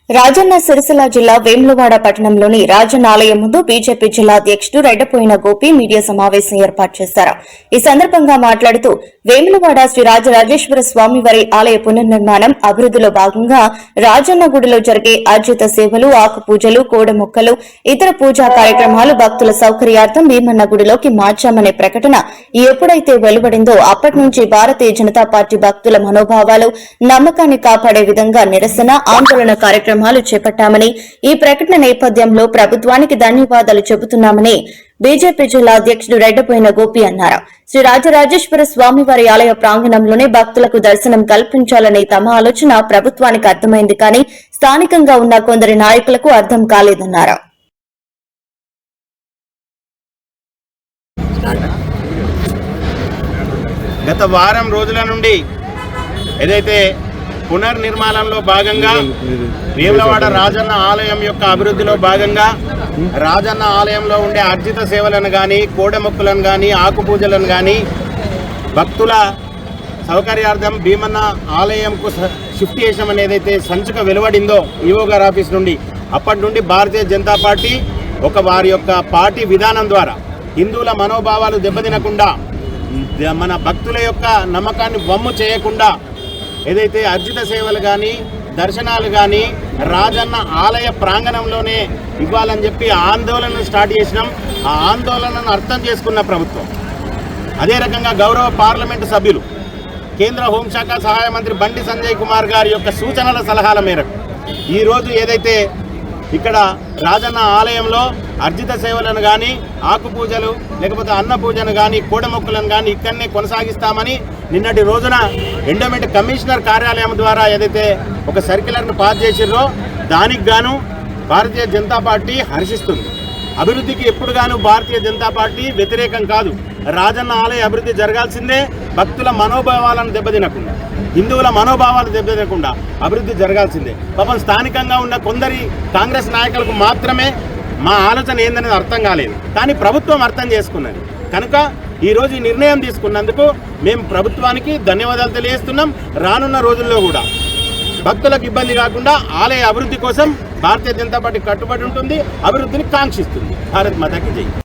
రాజన్న సిరిసిల్ల జిల్లా వేములవాడ పట్టణంలోని రాజన్న ఆలయం ముందు బీజేపీ జిల్లా అధ్యక్షుడు రెడ్డపోయిన గోపి మీడియా సమావేశం ఏర్పాటు చేశారు. ఈ సందర్భంగా మాట్లాడుతూ వేములవాడ శ్రీ రాజరాజేశ్వర స్వామివారి ఆలయ పునర్నిర్మాణం అభివృద్దిలో భాగంగా రాజన్న గుడిలో జరిగే అర్జిత సేవలు, ఆకు పూజలు, కోడమొక్కలు, ఇతర పూజా కార్యక్రమాలు భక్తుల సౌకర్యార్థం భీమన్న గుడిలోకి మార్చామనే ప్రకటన ఎప్పుడైతే వెలువడిందో అప్పటి నుంచి భారతీయ జనతా పార్టీ భక్తుల మనోభావాలు, నమ్మకాన్ని కాపాడే విధంగా నిరసన, ఆందోళన కార్యక్రమాలు చేపట్టామని, ఈ ప్రకటన నేపథ్యంలో ప్రభుత్వానికి ధన్యవాదాలు చెబుతున్నామని బీజేపీ జిల్లా అధ్యక్షుడు రెడ్డపోయిన గోపి అన్నారు. శ్రీ రాజరాజేశ్వర స్వామివారి ఆలయ ప్రాంగణంలోనే భక్తులకు దర్శనం కల్పించాలనే తమ ఆలోచన ప్రభుత్వానికి అర్థమైంది, కానీ స్థానికంగా ఉన్న కొందరి నాయకులకు అర్థం కాలేదన్నారు. గత వారం రోజుల నుండి ఏదైతే పునర్నిర్మాణంలో భాగంగా వేములవాడ రాజన్న ఆలయం యొక్క అభివృద్ధిలో భాగంగా రాజన్న ఆలయంలో ఉండే అర్జిత సేవలను కానీ, కోడెమొక్కులను కానీ, ఆకుపూజలను కానీ భక్తుల సౌకర్యార్థం భీమన్న ఆలయంకు షిఫ్ట్ చేసామని ఏదైతే సంచుక వెలువడిందో ఈవో గారి ఆఫీస్ నుండి, అప్పటి నుండి భారతీయ జనతా పార్టీ వారి యొక్క పార్టీ విధానం ద్వారా హిందువుల మనోభావాలు దెబ్బతినకుండా, మన భక్తుల యొక్క నమ్మకాన్ని వమ్ము చేయకుండా ఏదైతే అర్జిత సేవలు కానీ, దర్శనాలు కానీ రాజన్న ఆలయ ప్రాంగణంలోనే ఇవ్వాలని చెప్పి ఆందోళనను స్టార్ట్ చేసినాం. ఆ ఆందోళనను అర్థం చేసుకున్న ప్రభుత్వం, అదే రకంగా గౌరవ పార్లమెంటు సభ్యులు, కేంద్ర హోంశాఖ సహాయ మంత్రి బండి సంజయ్ కుమార్ గారి యొక్క సూచనల సలహాల మేరకు ఈరోజు ఏదైతే ఇక్కడ రాజన్న ఆలయంలో అర్జిత సేవలను కానీ, ఆకుపూజలు లేకపోతే అన్న పూజను కానీ, కోడమొక్కలను కానీ ఇక్కడనే కొనసాగిస్తామని నిన్నటి రోజున ఎండోమెంట్ కమిషనర్ కార్యాలయం ద్వారా ఏదైతే ఒక సర్క్యులర్ను పాస్ చేసిర్రో దానికి గాను భారతీయ జనతా పార్టీ హర్షిస్తుంది. అభివృద్ధికి ఎప్పుడుగాను భారతీయ జనతా పార్టీ వ్యతిరేకం కాదు. రాజన్న ఆలయ అభివృద్ధి జరగాల్సిందే. భక్తుల మనోభావాలను దెబ్బతినకుండా, హిందువుల మనోభావాలు దెబ్బతినకుండా అభివృద్ధి జరగాల్సిందే. పాపం స్థానికంగా ఉన్న కొందరి కాంగ్రెస్ నాయకులకు మాత్రమే మా ఆలోచన ఏందనేది అర్థం కాలేదు, కానీ ప్రభుత్వం అర్థం చేసుకున్నది. కనుక ఈరోజు ఈ నిర్ణయం తీసుకున్నందుకు మేము ప్రభుత్వానికి ధన్యవాదాలు తెలియజేస్తున్నాం. రానున్న రోజుల్లో కూడా భక్తులకు ఇబ్బంది కాకుండా ఆలయ అభివృద్ధి కోసం భారతీయ జనతా పార్టీ కట్టుబడి ఉంటుంది, అభివృద్ధిని కాంక్షిస్తుంది. భారత్ మాతాకి జై.